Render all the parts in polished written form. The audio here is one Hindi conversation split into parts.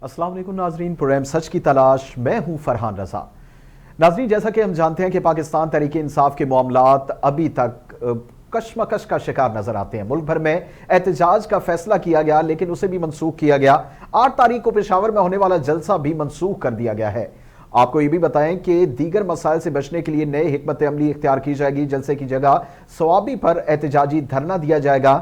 अस्सलाम वालेकुम नाजरीन, प्रोग्राम सच की तलाश, मैं हूं फरहान रजा। नाजरीन, जैसा कि हम जानते हैं कि पाकिस्तान तहरीक इंसाफ के मामलात अभी तक कशमकश का शिकार नजर आते हैं। मुल्क भर में एहतजाज का फैसला किया गया लेकिन उसे भी मनसूख किया गया। 8 तारीख को पेशावर में होने वाला जलसा भी मनसूख कर दिया गया है। आपको ये भी बताएं कि दीगर मसाइल से बचने के लिए नए हिकमत अमली इख्तियार की जाएगी। जलसे की जगह सवाबी पर एहतजाजी धरना दिया जाएगा।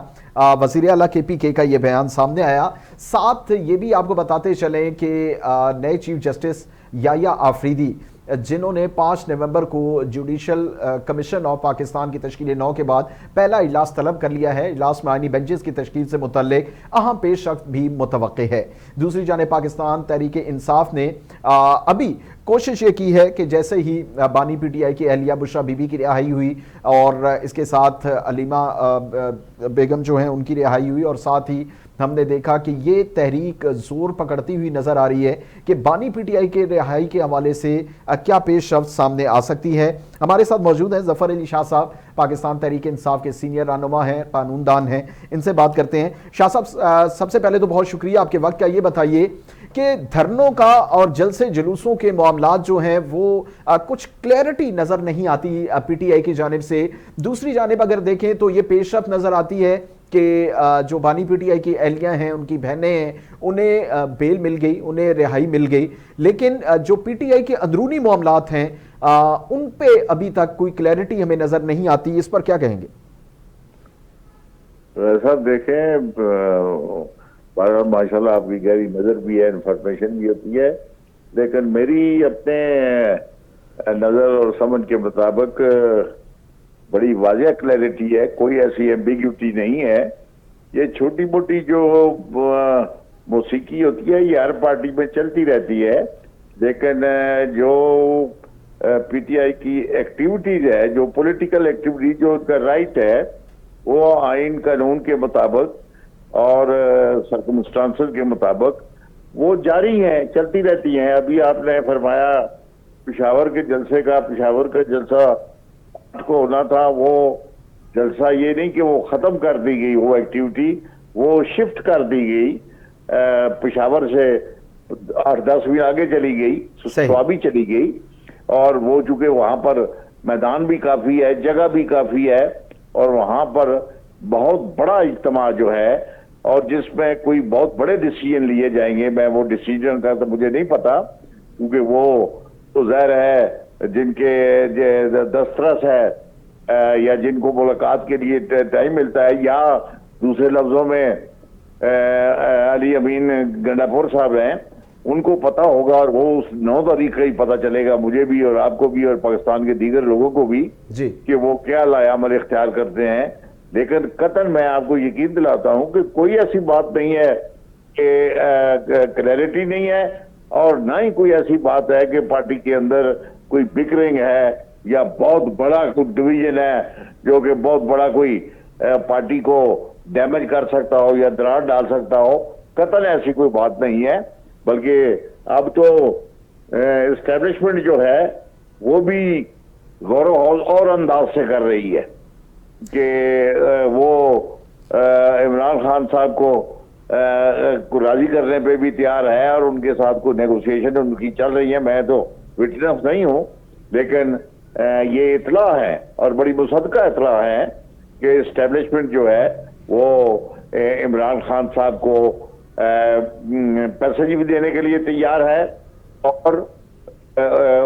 वज़ीर आला KPK का ये बयान सामने आया। साथ ये भी आपको बताते चलें कि नए चीफ जस्टिस याया आफरीदी, जिन्होंने 5 नवंबर को जुडिशल कमीशन ऑफ पाकिस्तान की तश्कील 9 के बाद पहला इजलास तलब कर लिया है। इजलास में आईनी बेंचेस की तश्कील से मुतल्लिक अहम पेशरफ्त भी मुतवक्के है। दूसरी जानिब पाकिस्तान तहरीक इंसाफ ने अभी कोशिश ये की है कि जैसे ही बानी PTI की अहलिया बुशरा बीबी की रिहाई हुई और इसके साथ अलीमा बेगम जो हैं उनकी रिहाई हुई, और साथ ही हमने देखा कि ये तहरीक जोर पकड़ती हुई नजर आ रही है कि बानी PTI के रिहाई के हवाले से क्या पेशरफ्त सामने आ सकती है। हमारे साथ मौजूद हैं जफर अली शाह साहब, पाकिस्तान तहरीक इंसाफ के सीनियर रहनुमा हैं, कानूनदान हैं। इनसे बात करते हैं। शाह साहब, सबसे पहले तो बहुत शुक्रिया आपके वक्त का। ये बताइए कि धरनों का और जलसे जुलूसों के मामलात जो हैं वो कुछ क्लैरिटी नजर नहीं आती PTI की जानिब से। दूसरी जानिब अगर देखें तो ये पेशरफ्त नजर आती है कि जो बानी PTI की अहलियां हैं, उनकी बहनें हैं, उन्हें बेल मिल गई, उन्हें रिहाई मिल गई, लेकिन जो PTI के अंदरूनी मामलात हैं उन पे अभी तक कोई क्लैरिटी हमें नजर नहीं आती। इस पर क्या कहेंगे? ऐसा देखें, माशाल्लाह आपकी गहरी नजर भी है, इंफॉर्मेशन भी होती है, लेकिन मेरी अपने नजर और समझ के मुताबिक बड़ी वाज़ेह क्लैरिटी है। कोई ऐसी एम्बिग्यूटी नहीं है। ये छोटी मोटी जो मौसीकी होती है ये हर पार्टी में चलती रहती है, लेकिन जो PTI की एक्टिविटीज है, जो पॉलिटिकल एक्टिविटी, जो उनका राइट है, वो आइन कानून के मुताबिक और सर्कमस्टांसेस के मुताबिक वो जारी हैं, चलती रहती हैं। अभी आपने फरमाया पेशावर के जलसे का, पेशावर का जलसा को होना था, वो जलसा ये नहीं कि वो खत्म कर दी गई, वो एक्टिविटी वो शिफ्ट कर दी गई, पेशावर से 8-10 भी आगे चली गई, स्वाबी चली गई। और वो चूंकि वहां पर मैदान भी काफी है, जगह भी काफी है, और वहां पर बहुत बड़ा इज्तिमा जो है और जिसमें कोई बहुत बड़े डिसीजन लिए जाएंगे। मैं वो डिसीजन का तो मुझे नहीं पता, क्योंकि वो तो ज़ाहिर है जिनके दस्तरस है या जिनको मुलाकात के लिए टाइम मिलता है, या दूसरे लफ्जों में अली अमीन गंडापुर साहब हैं, उनको पता होगा, और वो उस 9 तारीख का ही पता चलेगा मुझे भी और आपको भी और पाकिस्तान के दीगर लोगों को भी जी, कि वो क्या लायामल इख्तियार करते हैं। लेकिन कतन मैं आपको यकीन दिलाता हूं कि कोई ऐसी बात नहीं है कि क्लैरिटी नहीं है, और ना ही कोई ऐसी बात है कि पार्टी के अंदर कोई बिकरिंग है या बहुत बड़ा कोई डिवीजन है जो कि बहुत बड़ा कोई पार्टी को डैमेज कर सकता हो या दरार डाल सकता हो। कतन ऐसी कोई बात नहीं है, बल्कि अब तो एस्टेब्लिशमेंट जो है वो भी गौरव और अंदाज से कर रही है कि वो इमरान खान साहब को राजी करने पे भी तैयार है, और उनके साथ कोई नेगोशिएशन उनकी चल रही है। मैं तो विटनेस नहीं हूं, लेकिन ये इतला है और बड़ी मुसद्दका इतला है कि एस्टेब्लिशमेंट जो है वो इमरान खान साहब को पैसे भी देने के लिए तैयार है, और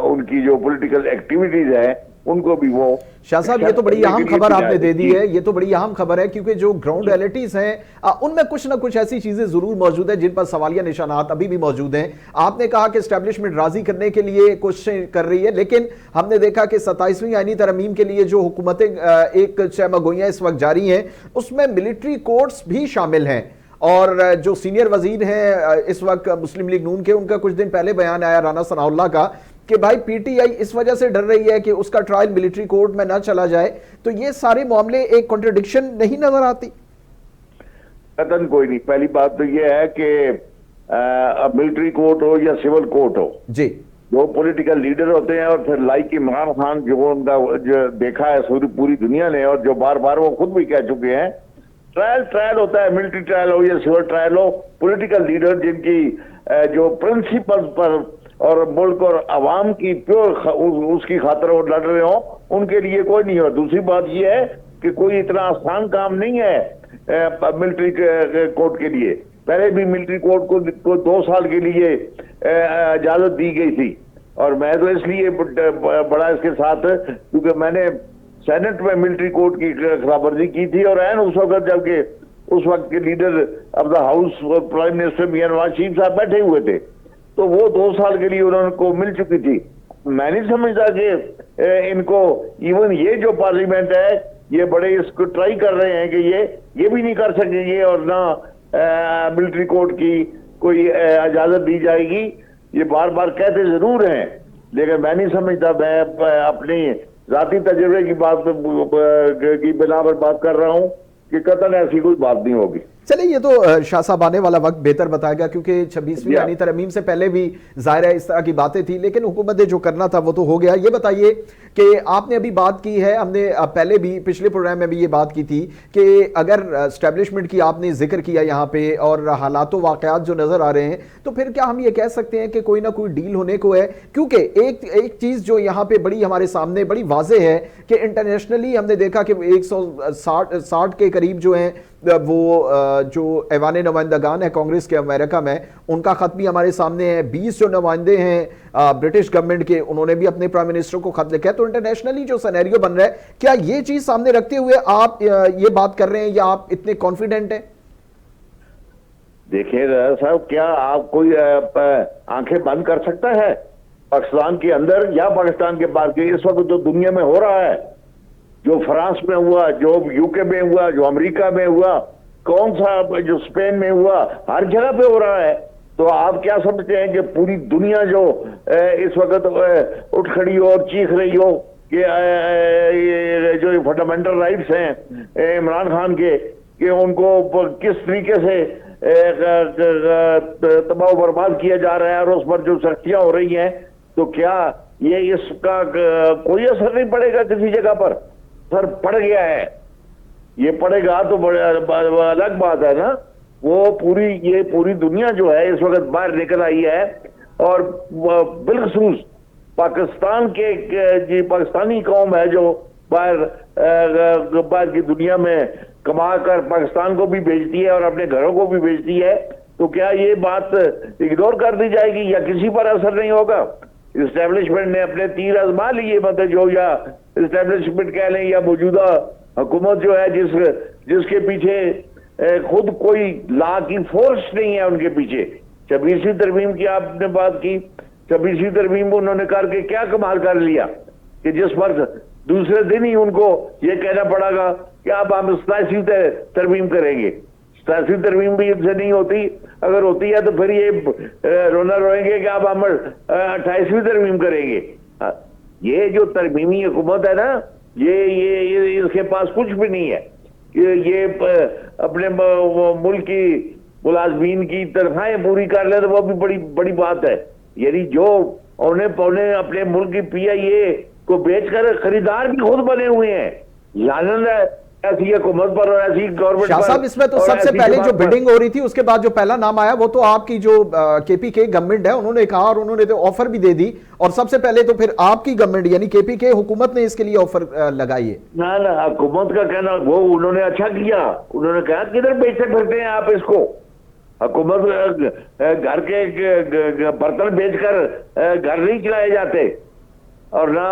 उनकी जो पॉलिटिकल एक्टिविटीज है उनको भी वो। शाह साहब, ये तो बड़ी अहम खबर आपने दे दी है। ये तो बड़ी अहम खबर है, क्योंकि जो ग्राउंड रियलिटीज हैं उनमें कुछ ना कुछ ऐसी चीजें जरूर मौजूद है जिन पर सवालिया निशानात अभी भी मौजूद हैं। आपने कहा कि एस्टेब्लिशमेंट राजी करने के लिए कोशिशें कर रही है, लेकिन हमने देखा कि 27वीं आईनी तरमीम के लिए जो हुकूमतें एक चहमगोइयां इस वक्त जारी हैं, उसमें मिलिट्री कोर्ट्स भी शामिल हैं। और जो सीनियर वजीर हैं इस वक्त मुस्लिम लीग नून के, उनका कुछ दिन पहले बयान आया राना सनाउल्लाह का कि भाई PTI इस वजह से डर रही है कि उसका ट्रायल मिलिट्री कोर्ट में ना चला जाए। तो ये सारे मामले एक कॉन्ट्रडिक्शन नहीं नजर आती? कतन कोई नहीं। पहली बात तो ये है कि मिलिट्री कोर्ट हो या सिविल कोर्ट हो जी, जो पॉलिटिकल लीडर होते हैं, और फिर लाइक इमरान खान जो उनका जो देखा है पूरी दुनिया ने, और जो बार बार वो खुद भी कह चुके हैं ट्रायल होता है, मिलिट्री ट्रायल हो या सिविल ट्रायल हो, पॉलिटिकल लीडर जिनकी जो प्रिंसिपल पर और मुल्क और अवाम की प्योर उसकी खातिर वो लड़ रहे हो, उनके लिए कोई नहीं हो। दूसरी बात यह है कि कोई इतना आसान काम नहीं है मिलिट्री कोर्ट के लिए। पहले भी मिलिट्री कोर्ट को 2 साल के लिए इजाजत दी गई थी, और मैं तो इसलिए बड़ा इसके साथ क्योंकि मैंने सेनेट में मिलिट्री कोर्ट की खिलाफवर्जी की थी, और एन उस वक्त जबकि उस वक्त के leader of the house prime minister Mian Nawaz Sharif साहब बैठे हुए थे, तो वो 2 साल के लिए उनको मिल चुकी थी। मैं नहीं समझता कि इनको इवन ये जो पार्लियामेंट है ये बड़े इसको ट्राई कर रहे हैं कि ये भी नहीं कर सकेंगे और ना मिलिट्री कोर्ट की कोई इजाजत दी जाएगी। ये बार बार कहते जरूर हैं, लेकिन मैं नहीं समझता, मैं अपनी जाती तजुर्बे की बात की बिना पर बात कर रहा हूं कि कतई ऐसी कोई बात नहीं होगी। चलिए, ये तो शाह साहब आने वाला वक्त बेहतर बताएगा, क्योंकि 26वीं आनी तरमीम से पहले भी जाहिर है इस तरह की बातें थी, लेकिन हुकूमत ने जो करना था वो तो हो गया। ये बताइए कि आपने अभी बात की है, हमने पहले भी पिछले प्रोग्राम में भी ये बात की थी कि अगर एस्टेब्लिशमेंट की आपने जिक्र किया यहाँ पे और हालात वाक़यात जो नजर आ रहे हैं, तो फिर क्या हम ये कह सकते हैं कि कोई ना कोई डील होने को है? क्योंकि एक चीज जो यहाँ पे बड़ी हमारे सामने बड़ी वाजे है कि इंटरनेशनली हमने देखा कि 160 के करीब जो है वो जो ऐवान नुमाइंदगान है कांग्रेस के अमेरिका में, उनका खत भी हमारे सामने है। 20 जो नुमाइंदे हैं ब्रिटिश गवर्नमेंट के, उन्होंने भी अपने प्राइम मिनिस्टर को खत लिखा है। तो इंटरनेशनली जो सिनेरियो बन रहा है, क्या ये चीज सामने रखते हुए आप ये बात कर रहे हैं या आप इतने कॉन्फिडेंट हैं? देखिए साहब, क्या आप कोई आंखें बंद कर सकता है पाकिस्तान के अंदर या पाकिस्तान के बाहर के? इस वक्त जो दुनिया में हो रहा है, जो फ्रांस में हुआ, जो यूके में हुआ, जो अमेरिका में हुआ, कौन सा जो स्पेन में हुआ, हर जगह पे हो रहा है। तो आप क्या समझते हैं कि पूरी दुनिया जो इस वक्त उठ खड़ी हो और चीख रही हो कि जो फंडामेंटल राइट्स हैं इमरान खान के, कि उनको किस तरीके से तबाह बर्बाद किया जा रहा है और उस पर जो सख्तियां हो रही हैं, तो क्या ये इसका कोई असर नहीं पड़ेगा किसी जगह पर? सर पड़ गया है, ये पड़ेगा तो अलग बात है ना। वो पूरी दुनिया जो है इस वक्त बाहर निकल आई है, और बिलखसूस पाकिस्तान के पाकिस्तानी कौम है जो बाहर की दुनिया में कमा कर पाकिस्तान को भी भेजती है और अपने घरों को भी भेजती है। तो क्या ये बात इग्नोर कर दी जाएगी या किसी पर असर नहीं होगा? इस्टेब्लिशमेंट ने अपने तीर आजमा लिए, मतलब जो या इस्टेब्लिशमेंट कह लें या मौजूदा हुकूमत जो है जिसके पीछे खुद कोई लॉ की फोर्स नहीं है उनके पीछे। 26वीं तरमीम की आपने बात की, 26वीं तरमीम उन्होंने करके क्या कमाल कर लिया कि जिस पर दूसरे दिन ही उनको ये कहना पड़ेगा कि अब हम 27वीं तरमीम करेंगे। 27वीं तरमीम भी इनसे नहीं होती, अगर होती है तो फिर ये रोना रोएंगे कि अब हम 28वीं तरमीम करेंगे। ये जो तरमीमी हुकूमत है ना, ये इसके पास कुछ भी नहीं है। ये अपने मुल्क की मुलाजमीन की तनख्वाहें पूरी कर ले तो वो भी बड़ी बड़ी बात है। यानी जो औने पौने अपने मुल्क की PIA को बेचकर खरीदार भी खुद बने हुए हैं। लानत है ऐसी हुकूमत पर और ऐसी गवर्नमेंट। शाह साहब, इसमें तो सबसे पहले जो बिडिंग हो रही थी उसके बाद जो पहला नाम आया वो तो आपकी जो KPK गवर्नमेंट है उन्होंने कहा, और उन्होंने तो ऑफर भी दे दी, और सबसे पहले तो फिर आपकी गवर्नमेंट यानी KPK हुकूमत ने इसके लिए ऑफर लगाई है। ना हुकूमत का कहना वो उन्होंने अच्छा किया, उन्होंने कहा किधर बेचते फिरते हैं आप इसको। हुकूमत घर के बर्तन बेचकर घर नहीं चलाए जाते, और ना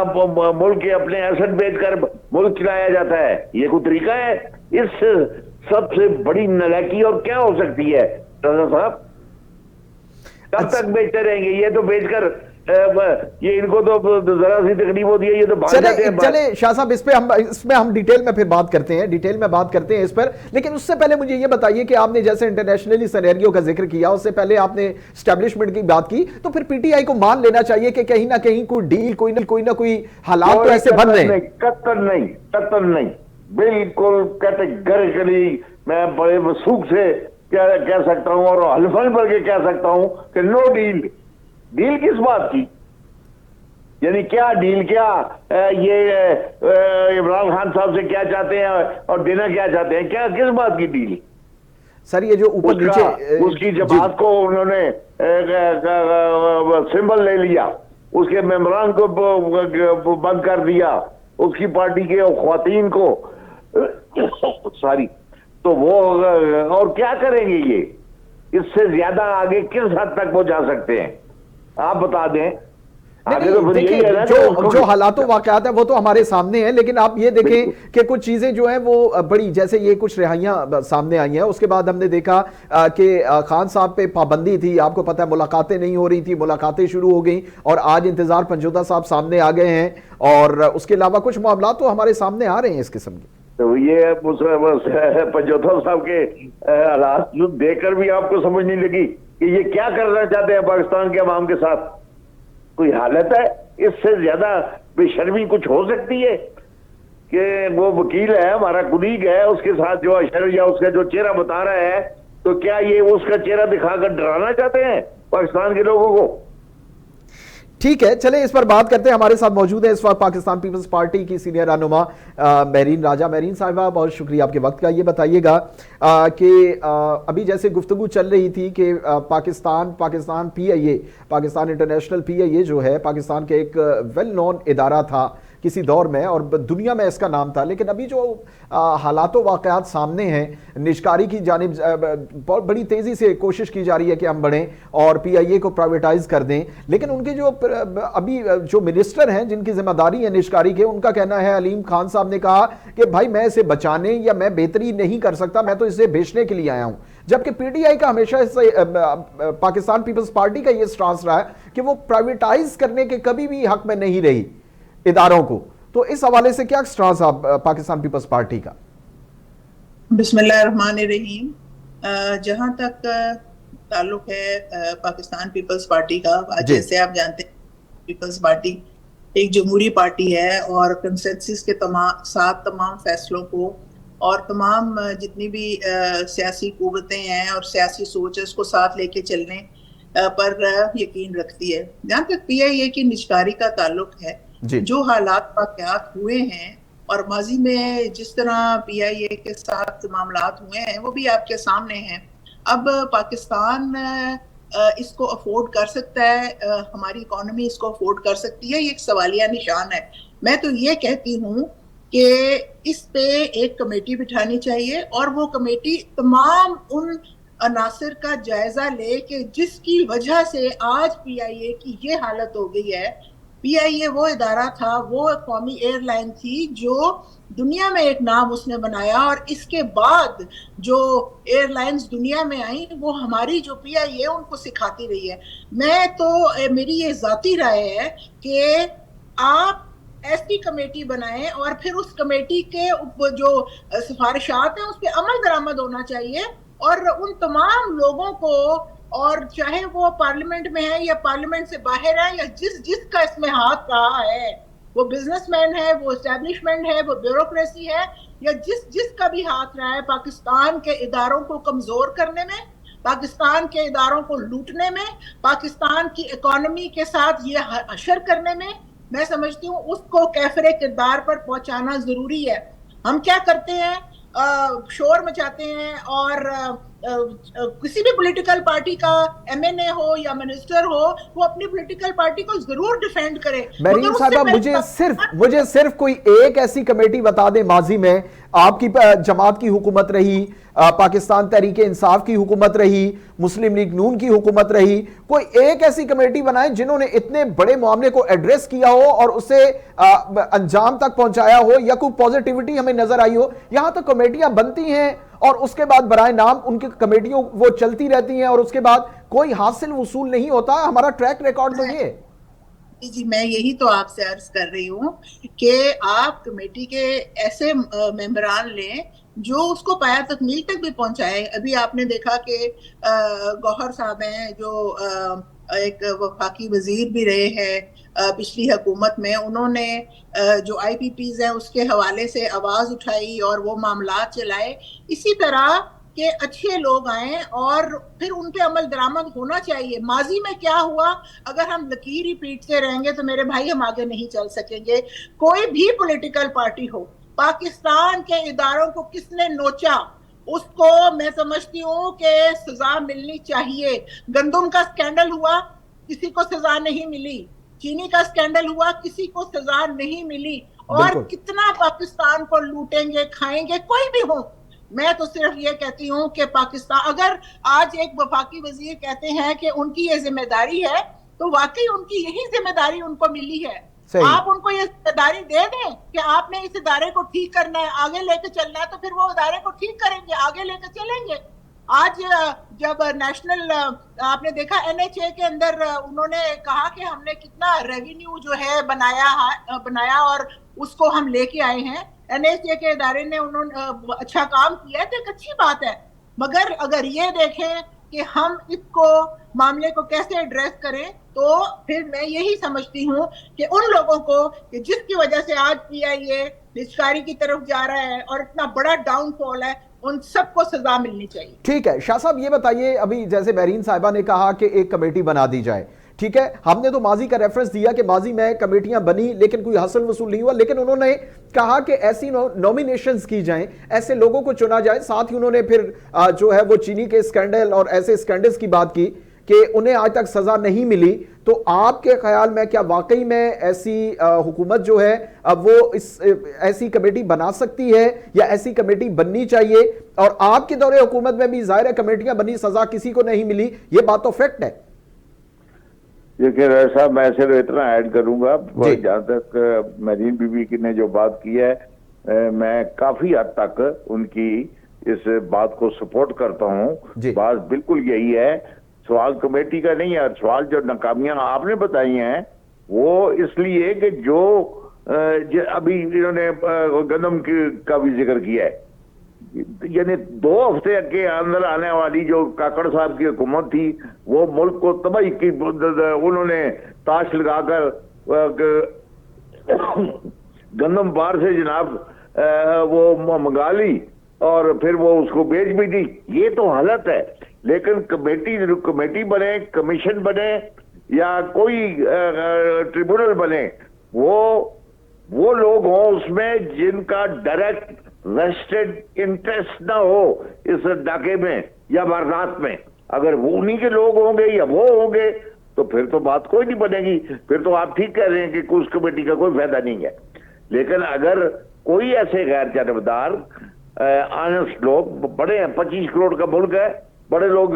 मुल्क के अपने एसेट बेचकर मुल्क चलाया जाता है। ये कोई तरीका है? इस सबसे बड़ी नालायकी और क्या हो सकती है रजा साहब? कब तक बेचते रहेंगे? ये तो बेचकर ये इनको तो जरा सी तकलीफ होती है, ये तो भाग जाते हैं। चले शाह साहब, इसमें हम डिटेल में फिर बात करते हैं, इस पर। लेकिन उससे पहले मुझे ये बताइए कि आपने जैसे इंटरनेशनली सिनेरियो का जिक्र किया, उससे पहले आपने एस्टेब्लिशमेंट की बात की, तो फिर PTI को मान लेना चाहिए कि कहीं ना कहीं कोई डील, कोई ना कोई हालात तो ऐसे बन रहे हैं। कत्तन नहीं, बिल्कुल कैटेगरिकली मैं बड़े वसूख से कह सकता हूं और हल्फन भर के कह सकता हूं कि नो डील। डील किस बात की? यानी क्या डील, क्या ये इमरान खान साहब से क्या चाहते हैं और देना क्या चाहते हैं, क्या किस बात की डील? सर ये जो ऊपर नीचे उसकी जमात को उन्होंने सिंबल ले लिया, उसके मेंबरान को बंद कर दिया, उसकी पार्टी के ख्वातीन को सॉरी, तो वो और क्या करेंगे ये? इससे ज्यादा आगे किस हद तक वो जा सकते हैं, आप बता दें। आगे तो फिर यही है ना, जो हालातों वाकयात है वो तो हमारे सामने है, लेकिन आप ये देखें कि कुछ चीजें जो है वो बड़ी, जैसे ये कुछ रिहाइयां सामने आई हैं, उसके बाद हमने देखा कि खान साहब पे पाबंदी थी, आपको पता है मुलाकातें नहीं हो रही थी, मुलाकातें शुरू हो गई, और आज इंतजार पंजोता साहब सामने आ गए हैं, और उसके अलावा कुछ मामला तो हमारे सामने आ रहे हैं इस किस्म के। तो ये पंजोता साहब के हालात देखकर भी आपको समझ नहीं लगी कि ये क्या करना चाहते हैं पाकिस्तान के अवाम के साथ? कोई हालत है? इससे ज्यादा बेशर्मी कुछ हो सकती है कि वो वकील है, हमारा कुलीग है, उसके साथ जो अशर या उसका जो चेहरा बता रहा है, तो क्या ये उसका चेहरा दिखाकर डराना चाहते हैं पाकिस्तान के लोगों को? ठीक है, चले इस पर बात करते हैं। हमारे साथ मौजूद है इस वक्त पाकिस्तान पीपल्स पार्टी की सीनियर रहनुमा महरीन राजा। महरीन साहिबा, बहुत शुक्रिया आपके वक्त का। ये बताइएगा कि अभी जैसे गुफ्तगू चल रही थी कि Pakistan PIA, Pakistan international PIA जो है पाकिस्तान के एक वेल नोन इदारा था किसी दौर में, और दुनिया में इसका नाम था, लेकिन अभी जो हालातों वाकयात सामने हैं, निष्कारी की जानिब बहुत बड़ी तेज़ी से कोशिश की जा रही है कि हम बढ़ें और PIA को प्राइवेटाइज कर दें, लेकिन उनके जो अभी जो मिनिस्टर हैं जिनकी जिम्मेदारी है निष्कारी के, उनका कहना है, अलीम खान साहब ने कहा कि भाई मैं इसे बचाने या मैं बेहतरी नहीं कर सकता, मैं तो इसे बेचने के लिए आया हूं। जबकि PTI का हमेशा पाकिस्तान पीपल्स पार्टी का यह स्टांस रहा है कि वो प्राइवेटाइज करने के कभी भी हक में नहीं रही इदारों को। तो इस हवाले से क्या स्टांस आप पाकिस्तान पीपल्स पार्टी का? बिस्मिल्लाहिर्रहमानिर्रहीम। जहां तक ताल्लुक है पाकिस्तान पीपल्स पार्टी का, जैसे आप जानते हैं पीपल्स पार्टी एक जमहूरी पार्टी है और कंसेंसस के तमाम फैसलों को और तमाम जितनी भी सियासी कुव्वतें हैं और सियासी सोच है उसको साथ लेके चलने पर यकीन रखती है। जहाँ तक PIA की निजकारी का ताल्लुक है, जो हालात वाक़यात हुए हैं और माजी में जिस तरह PIA के साथ मामलात हुए हैं वो भी आपके सामने हैं। अब पाकिस्तान इसको अफोर्ड कर सकता है, हमारी इकोनॉमी इसको अफोर्ड कर सकती है, ये एक सवालिया निशान है। मैं तो ये कहती हूँ कि इस पे एक कमेटी बिठानी चाहिए और वो कमेटी तमाम उन अनासर का जायजा ले कि जिसकी वजह से आज PIA की ये हालत हो गई है। PIA वो इदारा था, वो कौमी एयरलाइन थी जो दुनिया में एक नाम उसने बनाया, और इसके बाद जो एयरलाइंस दुनिया में आई वो हमारी जो PIA उनको सिखाती रही है। मैं तो मेरी ये जाती राय है कि आप ऐसी कमेटी बनाएं और फिर उस कमेटी के जो सिफारिशात हैं उस पर अमल दरामद होना चाहिए, और उन तमाम लोगों को, और चाहे वो पार्लियामेंट में है या पार्लियामेंट से बाहर है या जिसका इसमें हाथ रहा है, वो बिजनेसमैन है, वो एस्टेब्लिशमेंट है, वो ब्यूरोक्रेसी है, या जिसका भी हाथ रहा है पाकिस्तान के इदारों को कमजोर करने में, पाकिस्तान के इदारों को लूटने में, पाकिस्तान की इकोनॉमी के साथ ये हशर करने में, मैं समझती हूँ उसको कैफरे किरदार पर पहुंचाना जरूरी है। हम क्या करते हैं, शोर मचाते हैं, और किसी भी पॉलिटिकल पार्टी का MNA हो या मिनिस्टर हो, वो अपनी पॉलिटिकल पार्टी को जरूर डिफेंड करे। महरीन साहिबा, मुझे सिर्फ कोई एक ऐसी कमेटी बता दें, माजी में आपकी जमात की हुकूमत रही, पाकिस्तान तहरीक इंसाफ की हुकूमत रही, मुस्लिम लीग नून की हुकूमत रही, कोई एक ऐसी कमेटी बनाए जिन्होंने इतने बड़े मामले को एड्रेस किया हो और उसे अंजाम तक पहुंचाया हो, या कोई पॉजिटिविटी हमें नजर आई हो। यहां तो कमेटियां बनती हैं और उसके बाद बराए नाम उनकी कमेटियों वो चलती रहती हैं और उसके बाद कोई हासिल वसूल नहीं होता। हमारा ट्रैक रिकॉर्ड तो ये। जी, मैं यही तो आपसे अर्ज कर रही हूँ कि आप कमेटी के ऐसे मेंबरान लें जो उसको पाया तकमील तक भी पहुंचाए। अभी आपने देखा कि गौहर साहब हैं जो एक वफाकी वजीर भी रहे हैं पिछली हुकूमत में, उन्होंने जो IPPs हैं उसके हवाले से आवाज उठाई और वो मामला चलाए। इसी तरह कि अच्छे लोग आए और फिर उन पे अमल दरामद होना चाहिए। माजी में क्या हुआ, अगर हम लकीर ही पीटते रहेंगे तो मेरे भाई हम आगे नहीं चल सकेंगे। कोई भी पॉलिटिकल पार्टी हो, पाकिस्तान के इदारों को किसने नोचा उसको मैं समझती हूँ कि सजा मिलनी चाहिए। गंदम का स्कैंडल हुआ, किसी को सजा नहीं मिली। चीनी का स्कैंडल हुआ, किसी को सजा नहीं मिली। और कितना पाकिस्तान को लूटेंगे खाएंगे कोई भी हो। मैं तो सिर्फ ये कहती हूँ कि पाकिस्तान, अगर आज एक वफाकी वजीर कहते हैं कि उनकी ये जिम्मेदारी है, तो वाकई उनकी यही जिम्मेदारी उनको मिली है। आप उनको ये जिम्मेदारी दे दें कि आपने इस इदारे को ठीक करना है, आगे लेके चलना है, तो फिर वो इदारे को ठीक करेंगे, आगे लेके चलेंगे। आज जब नेशनल, आपने देखा NHA के अंदर उन्होंने कहा कि हमने कितना रेवेन्यू जो है बनाया और उसको हम लेके आए हैं। NHA के इदारे ने उन्होंने अच्छा काम किया है, तो एक अच्छी बात है। मगर अगर ये देखें कि हम इसको मामले को कैसे एड्रेस करें, तो फिर मैं यही समझती हूँ कि उन लोगों को कि जिसकी वजह से आज PIA निष्कारी की तरफ जा रहा है और इतना बड़ा डाउनफॉल है, उन सबको सजा मिलनी चाहिए। ठीक है शाह साहब, ये बताइए, अभी जैसे मेरीन साहिबा ने कहा कि एक कमेटी बना दी जाए, ठीक है, हमने तो माजी का रेफरेंस दिया कि माजी में कमेटियां बनी लेकिन कोई हासिल वसूल नहीं हुआ, लेकिन उन्होंने कहा कि ऐसी नॉमिनेशंस की जाएं, ऐसे लोगों को चुना जाए। साथ ही उन्होंने फिर जो है वो चीनी के स्कैंडल और ऐसे स्कैंडल्स की बात की कि उन्हें आज तक सजा नहीं मिली। तो आपके ख्याल में क्या वाकई में ऐसी हुकूमत जो है अब वो ऐसी कमेटी बना सकती है या ऐसी कमेटी बननी चाहिए? और आपके दौरे हुकूमत में भी जाहिर है कमेटियां बनी, सजा किसी को नहीं मिली, ये बात तो फैक्ट है। देखिए साहब, मैं सिर्फ इतना ऐड करूंगा, जहां तक मरीन बीबी की ने जो बात की है, मैं काफी हद तक उनकी इस बात को सपोर्ट करता हूं। बात बिल्कुल यही है, सवाल कमेटी का नहीं है। सवाल जो नाकामियां आपने बताई हैं वो इसलिए कि जो अभी इन्होंने गंदम का भी जिक्र किया है, यानी 2 हफ्ते के अंदर आने वाली जो काकड़ साहब की हुकूमत थी, वो मुल्क को तबाही की, उन्होंने ताश लगाकर गंदम बाहर से जनाब वो मंगा ली और फिर वो उसको बेच भी दी। ये तो हालत है। लेकिन कमेटी बने, कमीशन बने या कोई ट्रिब्यूनल बने, वो लोग हों उसमें जिनका डायरेक्ट वेस्टेड इंटरेस्ट ना हो इस डाके में या वारदात में। अगर वो उन्हीं के लोग होंगे या वो होंगे तो फिर तो बात कोई नहीं बनेगी। फिर तो आप ठीक कह रहे हैं कि उस कमेटी का कोई फायदा नहीं है। लेकिन अगर कोई ऐसे गैर जानबदार ऑनेस्ट लोग, बड़े हैं, 25 करोड़ का मुल्क है, बड़े लोग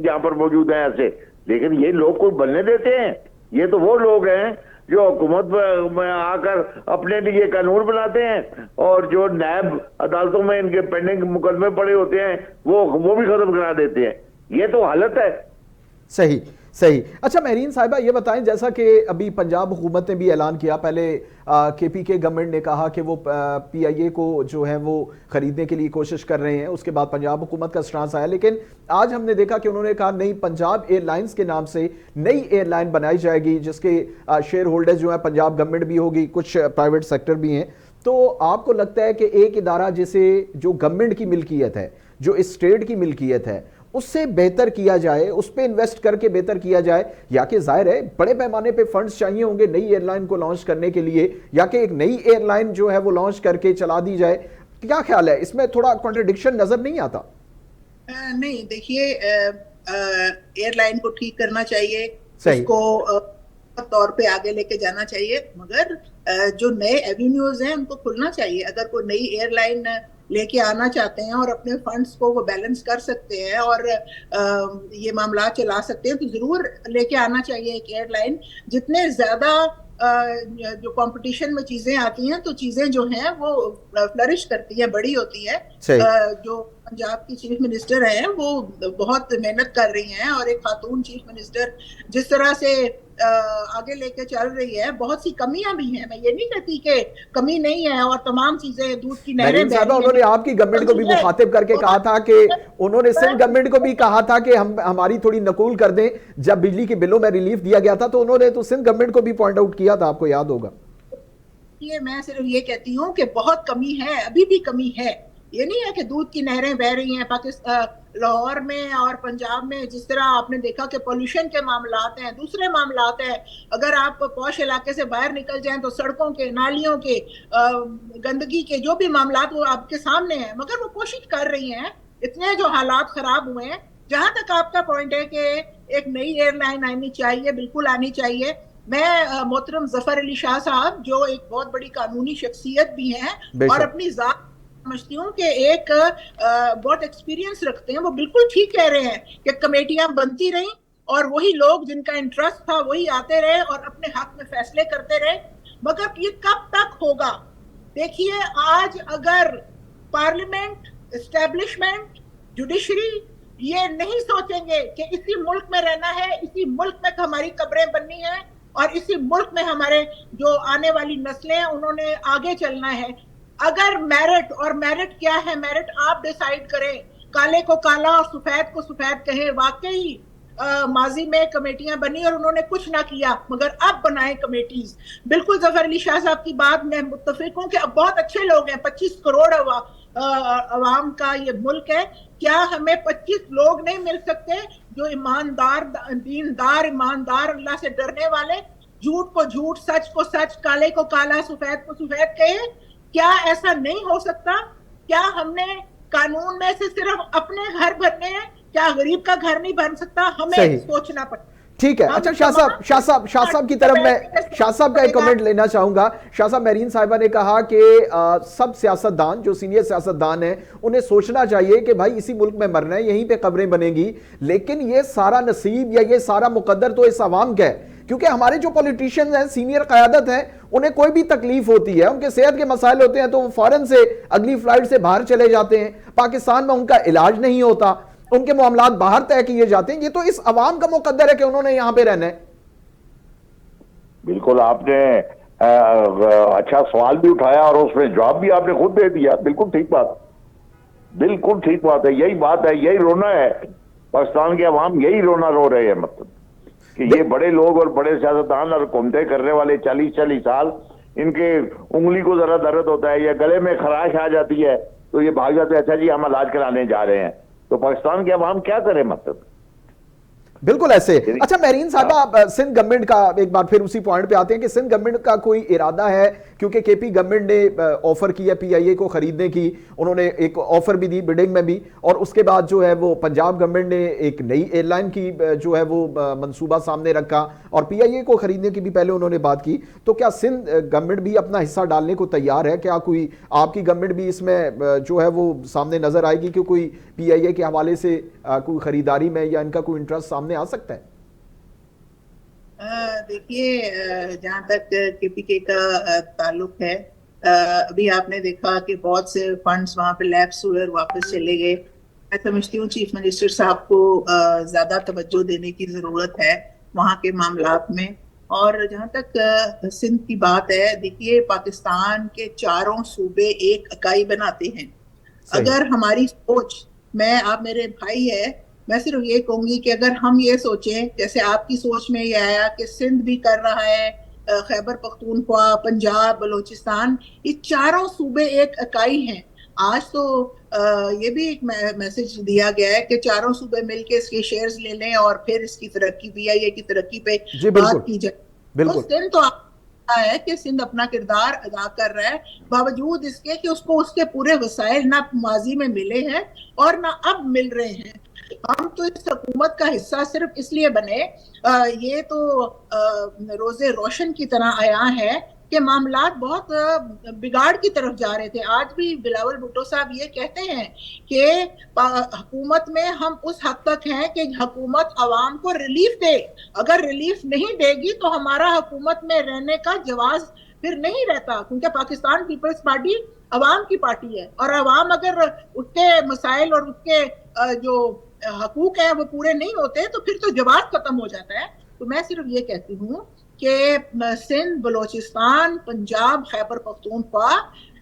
यहाँ पर मौजूद हैं ऐसे, लेकिन ये लोग कोई बनने देते हैं? ये तो वो लोग हैं जो हुकूमत में आकर अपने लिए कानून बनाते हैं और जो नायब अदालतों में इनके पेंडिंग मुकदमे पड़े होते हैं वो भी खत्म करा देते हैं। ये तो हालत है। सही सही। अच्छा मेरीन साहिबा, ये बताएं, जैसा कि अभी पंजाब हुकूमत ने भी ऐलान किया, पहले KPK गवर्नमेंट ने कहा कि वो PIA को जो है वो खरीदने के लिए कोशिश कर रहे हैं, उसके बाद पंजाब हुकूमत का स्टांस आया, लेकिन आज हमने देखा कि उन्होंने कहा नहीं, पंजाब एयरलाइंस के नाम से नई एयरलाइन बनाई जाएगी जिसके शेयर होल्डर्स जो है पंजाब गवर्नमेंट भी होगी, कुछ प्राइवेट सेक्टर भी हैं। तो आपको लगता है कि एक इदारा जिसे जो गवर्नमेंट की मिल्कियत है, जो इस स्टेट की मिल्कियत है, उससे बेहतर किया जाए, उस पे इन्वेस्ट करके बेहतर किया जाए, या कि जाहिर है बड़े पैमाने पे फंड्स चाहिए होंगे नई एयरलाइन को लॉन्च करने के लिए, या कि एक नई एयरलाइन जो है वो लॉन्च करके चला दी जाए? क्या ख्याल है, इसमें थोड़ा कॉन्ट्रडिक्शन नजर नहीं आता? नहीं, देखिए, एयरलाइन को ठीक करना चाहिए, उसको तौर पे आगे लेके जाना चाहिए, मगर जो नए एवेन्यूज हैं उनको खुलना चाहिए। अगर कोई नई एयरलाइन लेके आना चाहते हैं और अपने फंड्स को वो बैलेंस कर सकते हैं और ये मामला चला सकते हैं, तो जरूर लेके आना चाहिए एक एयरलाइन। जितने ज्यादा जो कंपटीशन में चीजें आती हैं तो चीजें जो हैं वो फ्लरिश करती हैं, बड़ी होती है। जो पंजाब की चीफ मिनिस्टर हैं वो बहुत मेहनत कर रही हैं और एक खातून चीफ मिनिस्टर जिस तरह से आगे लेके चल रही है, बहुत सी कमियां भी हैं, मैं ये नहीं कहती कि कमी नहीं है और तमाम चीजें दूध की नहरें। उन्होंने आपकी गवर्नमेंट को भी मुखातिब करके कहा था कि उन्होंने सिंध गवर्नमेंट को भी कहा था कि हम हमारी थोड़ी नकूल कर दें, जब बिजली के बिलों में रिलीफ दिया गया था तो उन्होंने तो सिंध गवर्नमेंट को भी पॉइंट आउट किया था, आपको याद होगा। ये मैं सिर्फ ये कहती हूँ कि बहुत कमी है, अभी भी कमी है, ये नहीं है कि दूध की नहरें बह रही हैं। पाकिस्तान लाहौर में और पंजाब में जिस तरह आपने देखा कि पोल्यूशन के मामलात हैं, दूसरे मामलात हैं, अगर आप पौश इलाके से बाहर निकल जाएं तो सड़कों के, नालियों के, गंदगी के जो भी मामलात वो आपके सामने हैं, मगर वो कोशिश कर रही हैं। इतने जो हालात खराब हुए हैं, जहां तक आपका पॉइंट है कि एक नई एयरलाइन आनी चाहिए, बिल्कुल आनी चाहिए। मैं मोहतरम जफर अली शाह साहब जो एक बहुत बड़ी कानूनी शख्सियत भी हैं और अपनी जात समझती हूँ कि एक बहुत एक्सपीरियंस रखते हैं, वो बिल्कुल ठीक कह रहे हैं कि कमेटियां बनती रहीं और वही लोग जिनका इंटरेस्ट था वही आते रहे और अपने हक में फैसले करते रहे। मगर ये कब तक होगा? देखिए, आज अगर पार्लियामेंट, एस्टेब्लिशमेंट, जुडिशरी ये नहीं सोचेंगे कि इसी मुल्क में रहना है, इसी मुल्क में हमारी कब्रें बननी है और इसी मुल्क में हमारे जो आने वाली नस्लें हैं उन्होंने आगे चलना है। अगर मेरिट, और मेरिट क्या है, मेरिट आप डिसाइड करें, काले को काला और सफेद को सफेद कहें। वाकई माजी में कमेटियां बनी और उन्होंने कुछ ना किया, मगर अब बनाए कमेटीज। बिल्कुल जफर अली शाह साहब की बात मैं मुत्तफिक हूं कि अब बहुत अच्छे लोग हैं, 25 करोड़ अवाम का ये मुल्क है। क्या हमें 25 लोग नहीं मिल सकते जो ईमानदार, दीनदार, ईमानदार, अल्लाह से डरने वाले, झूठ को झूठ, सच को सच, काले को काला, सफेद को सफेद कहे? क्या ऐसा नहीं हो सकता? क्या हमने कानून में से सिर्फ अपने घर भरने हैं? क्या गरीब का घर नहीं बन सकता? हमें सोचना पड़ेगा। ठीक है। अच्छा, शाह साहब की तरफ मैं शाह साहब का एक कमेंट लेना चाहूंगा। शाह साहब, मेरीन साहिबा ने कहा कि सब सियासतदान, जो सीनियर सियासतदान हैं, उन्हें सोचना चाहिए कि भाई इसी मुल्क में मरना है, यहीं पे कब्रें बनेंगी, लेकिन ये सारा नसीब या ये सारा मुकद्दर तो इस अवाम का है। क्योंकि हमारे जो पॉलिटिशियंस हैं, सीनियर क़यादत है, उन्हें कोई भी तकलीफ होती है, उनके सेहत के मसाइल होते हैं तो वो फौरन से अगली फ्लाइट से बाहर चले जाते हैं। पाकिस्तान में उनका इलाज नहीं होता, उनके मामलात बाहर तय किए जाते हैं। ये तो इस अवाम का मुकद्दर है कि उन्होंने यहां पे रहना है। बिल्कुल, आपने अच्छा सवाल भी उठाया और उसमें जवाब भी आपने खुद दे दिया। बिल्कुल ठीक बात, बिल्कुल ठीक बात है। यही बात है, यही रोना है। पाकिस्तान के अवाम यही रोना रो रहे हैं, मतलब कि ये बड़े लोग और बड़े सियासतदान और हुकूमतें करने वाले 40-40 साल, इनके उंगली को जरा दर्द होता है या गले में खराश आ जाती है तो ये भाग जाते हैं, अच्छा जी हम इलाज कराने जा रहे हैं। तो पाकिस्तान के अवाम क्या करे, मतलब बिल्कुल ऐसे। अच्छा मेरीन साहबा, सिंध गवर्नमेंट का एक बार फिर उसी पॉइंट पे आते हैं कि सिंध गवर्नमेंट का कोई इरादा है, क्योंकि केपी गवर्नमेंट ने ऑफर किया पीआईए को खरीदने की, उन्होंने एक ऑफर भी दी बिडिंग में भी, और उसके बाद जो है वो पंजाब गवर्नमेंट ने एक नई एयरलाइन की जो है वो मंसूबा सामने रखा और पीआईए को खरीदने की भी पहले उन्होंने बात की। तो क्या सिंध गवर्नमेंट भी अपना हिस्सा डालने को तैयार है? क्या कोई आपकी गवर्नमेंट भी इसमें जो है वो सामने नजर आएगी कि कोई पीआईए के हवाले से कोई खरीदारी में या इनका कोई इंटरेस्ट सामने आ सकता है? देखिए, जहां तक केपीके का ताल्लुक है, अभी आपने देखा कि बहुत से फंड्स वहां पे लैप्स हुए और वापस चले गए। मैं समझती हूँ चीफ मिनिस्टर साहब को ज्यादा तवज्जो देने की जरूरत है वहां के मामलात में। और जहां तक सिंध की बात है, देखिए पाकिस्तान के चारों सूबे एक इकाई बनाते हैं। अगर हमारी सोच, आप मेरे भाई है, मैं सिर्फ ये कहूंगी कि अगर हम ये सोचें, जैसे आपकी सोच में ये आया कि सिंध भी कर रहा है, खैबर पख्तूनख्वा, पंजाब, बलूचिस्तान, ये चारों सूबे एक इकाई हैं। आज तो ये भी एक मैसेज दिया गया है कि चारों सूबे मिलके इसके शेयर्स ले लें और फिर इसकी तरक्की, पीआईए की तरक्की पे बात की जाए। तो सिंध तो है कि सिंध अपना किरदार अदा कर रहा है, बावजूद इसके कि उसको उसके पूरे वसाइल ना माजी में मिले हैं और ना अब मिल रहे हैं। हम तो इस हुकूमत का हिस्सा सिर्फ इसलिए बने, ये तो रोजे रोशन की तरह आया है कि मामलात बहुत बिगाड़ की तरफ जा रहे थे। आज भी बिलावल भुट्टो साहब ये कहते हैं कि हुकूमत में हम उस हद तक हैं कि हुकूमत अवाम को रिलीफ दे, अगर रिलीफ नहीं देगी तो हमारा हुकूमत में रहने का जवाज फिर नहीं रहता, क्योंकि पाकिस्तान पीपल्स पार्टी अवाम की पार्टी है और अवाम अगर उसके मसाइल और उसके जो हकूक हैं वो पूरे नहीं होते तो फिर तो जवाब खत्म हो जाता है। तो मैं सिर्फ ये कहती हूँ कि सिंध, बलूचिस्तान, पंजाब, खैबर पख्तूनख्वा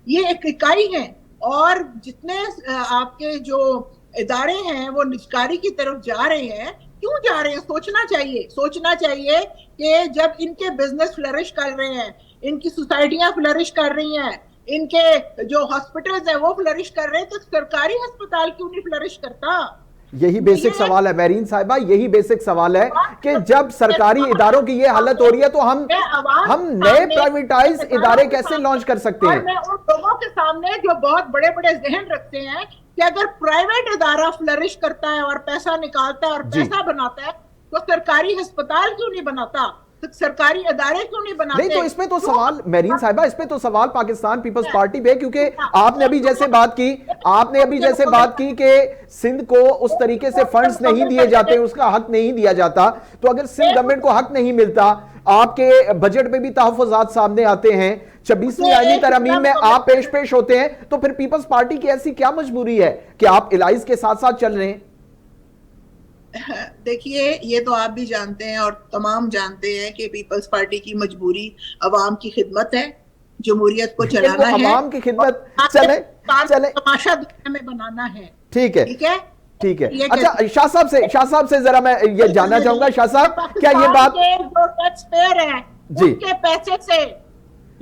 ये एक इकाई है और जितने आपके जो इदारे हैं वो निजकारी की तरफ जा रहे हैं। क्यों जा रहे हैं? सोचना चाहिए कि जब इनके बिजनेस फ्लरिश कर रहे हैं, इनकी सोसाइटियां फ्लरिश कर रही हैं, इनके जो हॉस्पिटल्स है वो फ्लरिश कर रहे हैं, तो सरकारी अस्पताल क्यों नहीं फ्लरिश करता? यही बेसिक सवाल है मेरीन साहिबा, यही बेसिक सवाल है कि जब सरकारी इदारों की ये हालत हो रही है तो हम नए प्राइवेटाइज इदारे कैसे लॉन्च कर सकते हैं? मैं उन लोगों के सामने जो बहुत बड़े बड़े जहन रखते हैं कि अगर प्राइवेट इदारा फ्लरिश करता है और पैसा निकालता है और पैसा बनाता है, तो सरकारी अस्पताल क्यों नहीं बनाता? तो सरकारी अदारे क्यों नहीं बनाते? नहीं, तो इसमें तो सवाल मेरीन साहिबा, इसमें तो सवाल पाकिस्तान पीपल्स पार्टी पे, क्योंकि आपने अभी जैसे बात की कि सिंध को उस तरीके से फंड्स नहीं दिए जाते, उसका हक नहीं दिया जाता, तो अगर सिंध गवर्नमेंट को हक नहीं मिलता, आपके बजट में भी तहफ़्फ़ुज़ात सामने आते हैं, 26वीं आईनी तरमीम में आप पेश होते हैं, तो फिर पीपल्स पार्टी की ऐसी क्या मजबूरी है कि आप इलाइज के साथ साथ चल रहे हैं? देखिए, ये तो आप भी जानते हैं और तमाम जानते हैं कि पीपल्स पार्टी की मजबूरी अवाम की खिदमत है, जमहूरियत को चलाना है, अवाम की खिदमत चले तमाशा दुनिया में बनाना है। ठीक है। अच्छा, शाह साहब से जरा मैं ये जानना चाहूंगा, शाह साहब, क्या ये बात जो टैक्स पेयर है उनके पैसे से,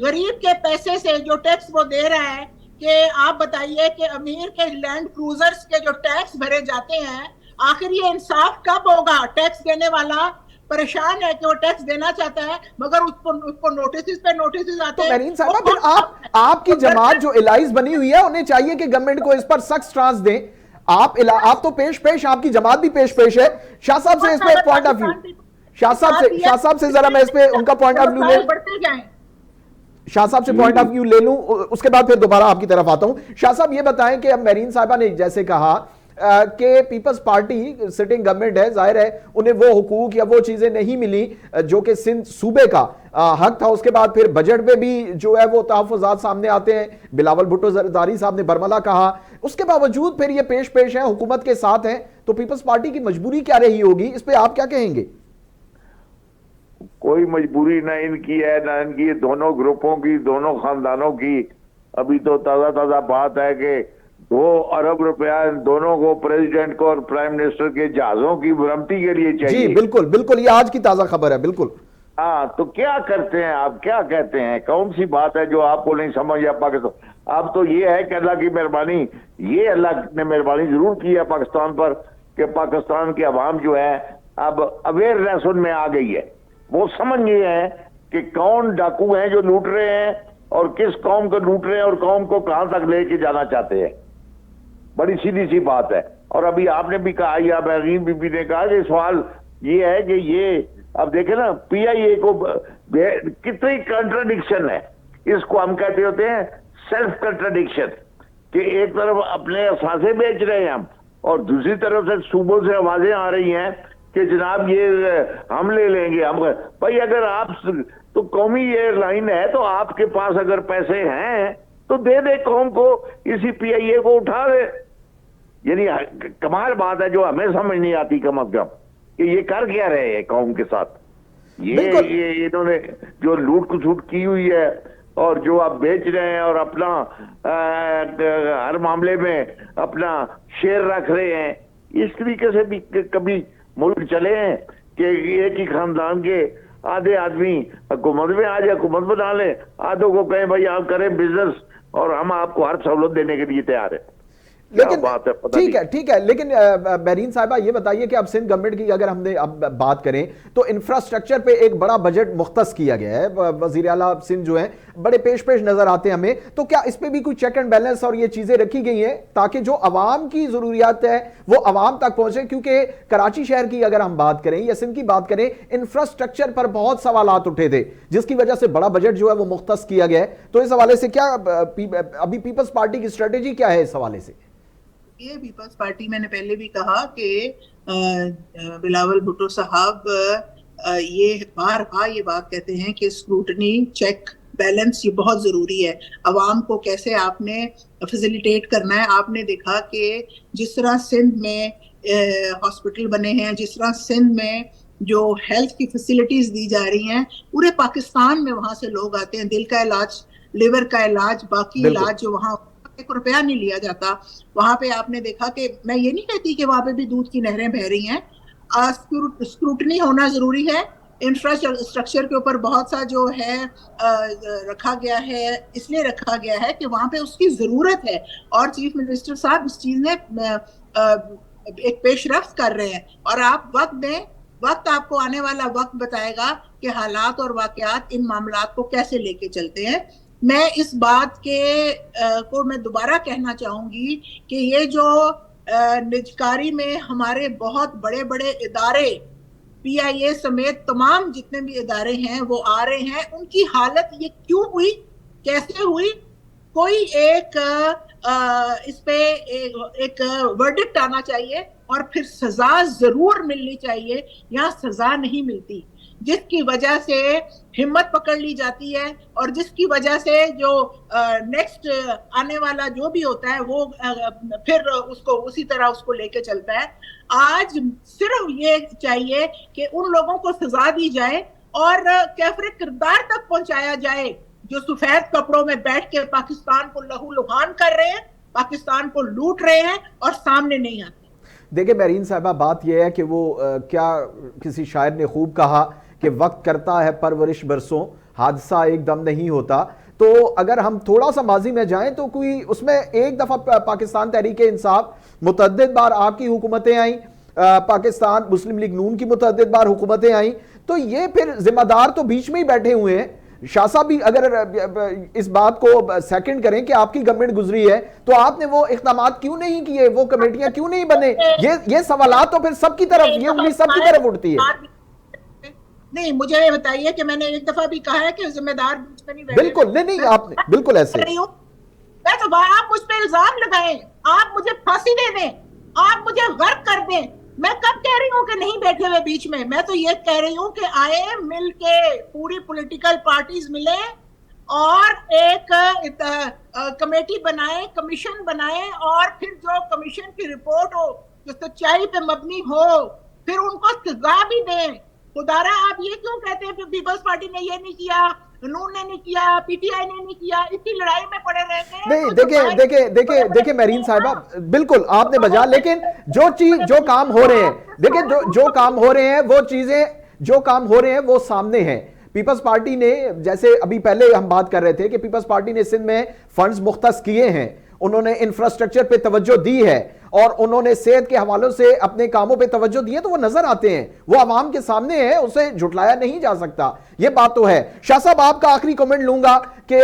गरीब के पैसे से जो टैक्स वो दे रहा है, कि आप बताइए कि अमीर के लैंड क्रूजर्स के जो टैक्स भरे जाते हैं, आखिर ये इंसाफ कब होगा? टैक्स देने वाला परेशान है कि वो टैक्स देना चाहता है, मगर उसको नोटिस पे नोटिस आते हैं। मेरीन साहबा, फिर आपकी जमात जो इलाइज बनी हुई है, उन्हें चाहिए कि गवर्नमेंट को इस पर सख्त स्टांस दें। आप तो पेश, आपकी जमात भी पेश है। शाह साहब से इस पे पॉइंट ऑफ व्यू, शाह साहब से जरा मैं इस पे उनका पॉइंट ऑफ व्यू शाह साहब से पॉइंट ऑफ व्यू ले लूं, उसके बाद फिर दोबारा आपकी तरफ आता हूं। शाह साहब, ये बताएं कि अब मेरीन साहिबा ने जैसे कहा कि पीपल्स पार्टी सिटिंग गवर्नमेंट है, जाहिर है उन्हें वो हुकूक या वो चीजें नहीं मिली जो कि सिंध सूबे का हक था। उसके बाद फिर बजट में भी जो है वो तहफ़्फ़ुज़ात सामने आते हैं, बिलावल भुट्टो ज़रदारी साहब ने बरमला कहा, उसके बावजूद फिर ये पेश है, हुकूमत के साथ है, तो पीपल्स पार्टी की मजबूरी क्या रही होगी, इस पे आप क्या कहेंगे? कोई मजबूरी ना इनकी है ना इनकी, दोनों ग्रुपों की, दोनों खानदानों की। अभी तो ताजा बात है कि 2 अरब रुपया दोनों को, प्रेसिडेंट को और प्राइम मिनिस्टर के जहाजों की मरम्मती के लिए चाहिए। जी बिल्कुल, ये आज की ताजा खबर है। बिल्कुल। हाँ, तो क्या करते हैं आप, क्या कहते हैं, कौन सी बात है जो आपको नहीं समझ आ पाकिस्तान? अब तो ये है कि अल्लाह की मेहरबानी, ये अल्लाह ने मेहरबानी जरूर की है पाकिस्तान पर, कि पाकिस्तान की आवाम जो है अब अवेयरनेस उनमें आ गई है। वो समझ गए हैं कि कौन डाकू हैं जो लूट रहे हैं और किस कौम को लूट रहे हैं और कौम को कहां तक लेके जाना चाहते हैं। बड़ी सीधी सी बात है। और अभी आपने भी कहा, या बहरीन बीबी ने कहा कि सवाल ये है कि ये अब देखे ना, पीआईए को कितनी कंट्राडिक्शन है। इसको हम कहते होते हैं सेल्फ कंट्राडिक्शन, कि एक तरफ अपने असासे बेच रहे हैं हम, और दूसरी तरफ से सूबों से आवाजें आ रही हैं कि जनाब ये हम ले लेंगे। हम भाई, अगर आप तो कौमी एयरलाइन है, तो आपके पास अगर पैसे हैं तो दे दे कौम को, इसी पीआईए को उठा दे। यानी कमाल बात है जो हमें समझ नहीं आती कम अज कम, कि ये कर क्या रहे हैं कौम के साथ। ये इन्होंने जो लूट खसूट की हुई है और जो आप बेच रहे हैं और अपना हर मामले में अपना शेयर रख रहे हैं, इस तरीके से भी कभी मुल्क चले हैं कि एक ही खानदान के आधे आदमी हुकूमत में आ जाए, हुकूमत बना ले, आधों को कहें भाई आप करें बिजनेस और हम आपको हर सहूलत देने के लिए तैयार है। लेकिन ठीक है, लेकिन बहरीन साहिबा, ये बताइए कि अब सिंध गवर्नमेंट की अगर हमने अब बात करें तो इंफ्रास्ट्रक्चर पे एक बड़ा बजट मुख्तस किया गया है। वजीर आला सिंध जो है बड़े पेश नजर आते हैं हमें, तो क्या इस पे भी कोई चेक एंड बैलेंस और ये चीजें रखी गई हैं ताकि जो अवाम की जरूरियात है वो अवाम तक पहुंचे? क्योंकि कराची शहर की अगर हम बात करें या सिंध की बात करें, इंफ्रास्ट्रक्चर पर बहुत सवालात उठे थे, जिसकी वजह से बड़ा बजट जो है वो मुख्तस किया गया है। तो इस हवाले से क्या अभी पीपल्स पार्टी की स्ट्रेटेजी क्या है इस हवाले से? ये पीपल्स पार्टी, मैंने पहले भी कहा कि बिलावल भुट्टो साहब ये बार ये बात कहते हैं कि स्क्रूटनी, चेक बैलेंस ये बहुत जरूरी है। अवाम को कैसे आपने फैसिलिटेट करना है। आपने देखा कि जिस तरह सिंध में हॉस्पिटल बने हैं, जिस तरह सिंध में जो हेल्थ की फैसिलिटीज दी जा रही हैं, पूरे पाकिस्तान में वहां से लोग आते हैं, दिल का इलाज, लिवर का इलाज, बाकी इलाज जो वहाँ 1 रुपया नहीं लिया जाता। वहां पे आपने देखा कि मैं ये नहीं कहती कि वहां पे भी दूध की नहरें बह रही हैं, स्क्रूटनी होना जरूरी है, इंफ्रास्ट्रक्चर के ऊपर बहुत सा जो है रखा गया है, इसलिए रखा गया है कि वहां पे उसकी जरूरत है। और चीफ मिनिस्टर साहब इस चीज में एक पेशरफ्त कर रहे हैं, और आप वक्त दें, वक्त आपको आने वाला वक्त बताएगा कि हालात और वाकयात इन मामलात को कैसे लेके चलते हैं। मैं इस बात के को मैं दोबारा कहना चाहूंगी कि ये जो निजकारी में हमारे बहुत बड़े बड़े इदारे, PIA समेत तमाम जितने भी इदारे हैं वो आ रहे हैं, उनकी हालत ये क्यों हुई, कैसे हुई, कोई एक इस पे एक वर्डिक्ट आना चाहिए और फिर सजा जरूर मिलनी चाहिए। यहाँ सजा नहीं मिलती, जिसकी वजह से हिम्मत पकड़ ली जाती है और जिसकी वजह से जो नेक्स्ट आने वाला जो भी होता है वो फिर उसको उसी तरह उसको लेके चलता है। आज सिर्फ ये चाहिए कि उन लोगों को सजा दी जाए और कैफरे किरदार तक पहुंचाया जाए जो सफेद कपड़ों में बैठ के पाकिस्तान को लहूलुहान कर रहे हैं, पाकिस्तान को लूट रहे हैं और सामने नहीं आते। देखिए मेरीन साहिबा, बात यह है कि वो क्या किसी शायर ने खूब कहा कि वक्त करता है परवरिश बरसों, हादसा एकदम नहीं होता। तो अगर हम थोड़ा सा माजी में जाएं तो कोई उसमें एक दफा पाकिस्तान तहरीक इंसाफ मुतअद्दिद बार आपकी हुकूमतें आई, पाकिस्तान मुस्लिम लीग नून की मुतअद्दिद बार हुकूमतें आई, तो ये फिर जिम्मेदार तो बीच में ही बैठे हुए हैं। शाह साहब भी अगर इस बात को सेकंड करें कि आपकी गवर्नमेंट गुजरी है तो आपने वो इकदामात क्यों नहीं किए, वो कमेटियां क्यों नहीं बने, ये सवालात तो फिर सबकी तरफ, ये उंगली सबकी तरफ उठती है। नहीं, मुझे ये बताइए कि मैंने एक दफा भी कहा है कि जिम्मेदार बीच में नहीं बैठे। बिल्कुल नहीं, आपने बिल्कुल ऐसे मैं तो आप मुझ पे इल्जाम लगाएं, आप मुझे फांसी दे दें, आप मुझे गर्क कर दें, मैं कब कह रही हूँ कि नहीं बैठे हुए बीच में? मैं तो ये कह रही हूँ कि आए मिल के पूरी पॉलिटिकल पार्टीज मिले और एक कमेटी बनाए, कमीशन बनाए, और फिर जो कमीशन की रिपोर्ट हो जो सच्चाई पे मबनी हो फिर उनको सजा भी दें। खुदारा आप ये क्यों कहते हैं पीपल्स पार्टी ने ये नहीं किया, नून ने नहीं किया, PTI ने नहीं किया, इसी लड़ाई में पड़े रहते हैं? नहीं, देखिए मेरीन साहिबा, बिल्कुल आपने बजा, लेकिन जो काम हो रहे हैं, देखिए जो काम हो रहे हैं वो चीजें जो काम हो रहे हैं वो सामने हैं। पीपल्स पार्टी ने, जैसे अभी पहले हम बात कर रहे थे कि पीपल्स पार्टी ने सिंध में फंड्स मुख्तस किए हैं, उन्होंने इंफ्रास्ट्रक्चर पे तवज्जो दी है और उन्होंने सेहत के हवालों से अपने कामों पे तवज्जो दी है, तो वो नजर आते हैं, वो आवाम के सामने है, उसे झुटलाया नहीं जा सकता, ये बात तो है। शाह साहब, आपका आखिरी कमेंट लूंगा कि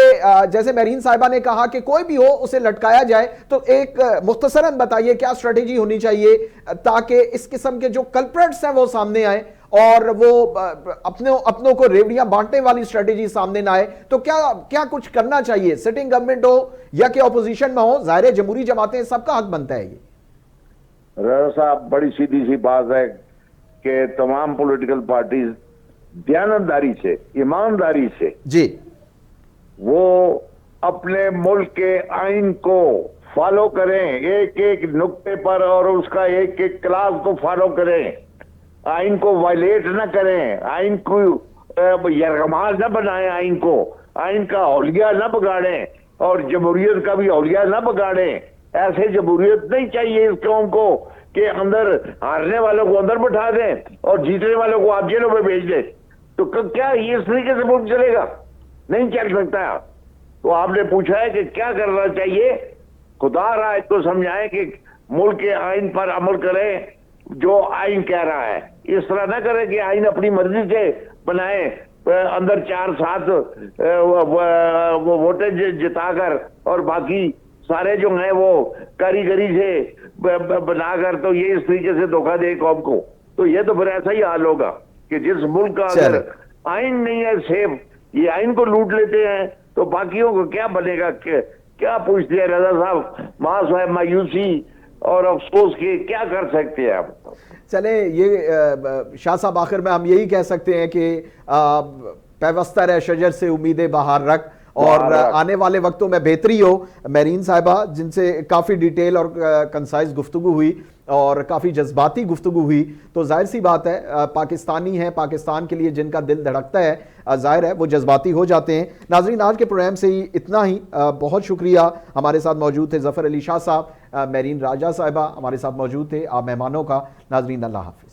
जैसे मेरीन साहिबा ने कहा कि कोई भी हो उसे लटकाया जाए, तो एक मुख्तसरन बताइए क्या स्ट्रेटेजी होनी चाहिए ताकि इस किस्म के जो कल्प्रेट्स हैं वो सामने आए और वो अपनों को रेवड़ियां बांटने वाली स्ट्रेटेजी सामने ना आए। तो क्या कुछ करना चाहिए, सिटिंग गवर्नमेंट हो या कि ऑपोजिशन में हो? जाहिर जमहूरी जमातें, सबका हक बनता है। ये रजा साहब, बड़ी सीधी सी बात है कि तमाम पॉलिटिकल पार्टीज दयानतदारी से, ईमानदारी से जी वो अपने मुल्क के आइन को फॉलो करें, एक एक नुक्ते पर, और उसका एक एक क्लास को फॉलो करें, आइन को वायलेट न करें, आइन को यरगमाल न बनाएं, आइन का औलिया न बगाड़ें और जमहूरियत का भी औलिया न बगाड़ें। ऐसे जमहूरियत नहीं चाहिए इस कौम को कि अंदर हारने वालों को अंदर बैठा दें और जीतने वालों को आप जेलों में भेज दें। तो क्या ये इस तरीके से मुल्क चलेगा? नहीं चल सकता। तो आपने पूछा है कि क्या करना चाहिए, खुदा रहा इसको समझाएं कि मुल्क के आइन पर अमल करें, जो आइन कह रहा है। इस तरह ना करें कि आइन अपनी मर्जी से बनाए, अंदर 4-7 वोटें जिताकर और बाकी सारे जो हैं वो कारीगरी से बनाकर, तो ये इस तरीके से धोखा दे कौम को। तो ये तो फिर ऐसा ही हाल होगा कि जिस मुल्क का अगर आइन नहीं है सेफ, ये आइन को लूट लेते हैं, तो बाकियों को क्या बनेगा? क्या पूछते हैं रजा साहब? मायूसी और अफसोस के क्या कर सकते हैं आप? चले, ये शाह साहब, आखिर में हम यही कह सकते हैं कि पैवस्ता रहे शजर से उम्मीदें बाहर रख और आने वाले वक्तों में बेहतरी हो। मेरीन साहिबा, जिनसे काफ़ी डिटेल और कंसाइज गुफ्तगू हुई और काफ़ी जज्बाती गुफ्तगू हुई, तो जाहिर सी बात है पाकिस्तानी हैं, पाकिस्तान के लिए जिनका दिल धड़कता है, जाहिर है वो जज्बाती हो जाते हैं। नाजरीन, आज के प्रोग्राम से ही इतना ही। बहुत शुक्रिया। हमारे साथ मौजूद थे ज़फ़र अली शाह साहब, मेरीन राजा साहिबा हमारे साथ मौजूद थे, आप मेहमानों का। नाजरीन, अल्लाह हाफ़िज़।